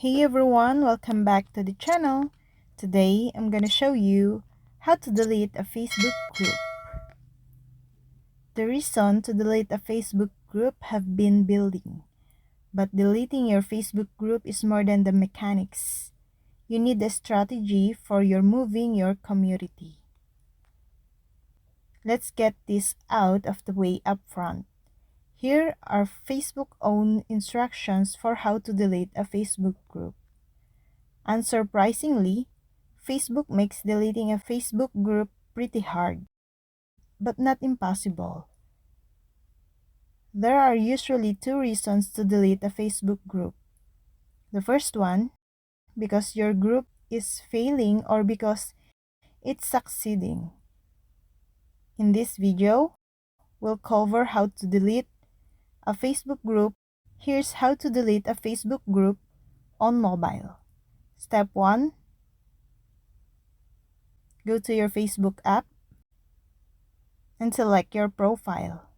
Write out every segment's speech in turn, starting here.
Hey everyone, welcome back to the channel. Today I'm gonna show you how to delete a Facebook group. The reason to delete a Facebook group have been building, but deleting your Facebook group is more than the mechanics. You need a strategy for your moving your community. Let's get this out of the way up front. Here are Facebook own instructions for how to delete a Facebook group. Unsurprisingly, Facebook makes deleting a Facebook group pretty hard, but not impossible. There are usually two reasons to delete a Facebook group. The first one, because your group is failing or because it's succeeding. In this video, we'll cover how to delete a Facebook group. Here's how to delete a Facebook group on mobile. Step 1. Go to your Facebook app and select your profile.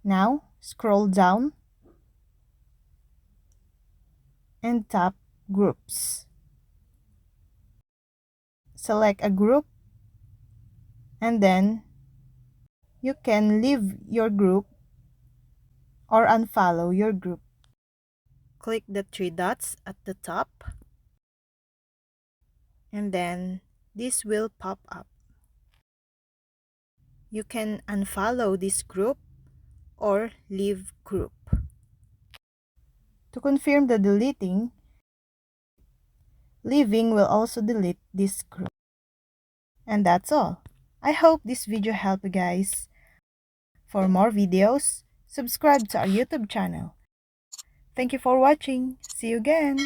Now, scroll down and tap Groups. Select a group and then you can leave your group or unfollow your group. Click the three dots at the top and then this will pop up. You can unfollow this group or leave group. To confirm the deleting, leaving will also delete this group. And that's all. I hope this video helped you guys. For more videos, subscribe to our YouTube channel. Thank you for watching. See you again.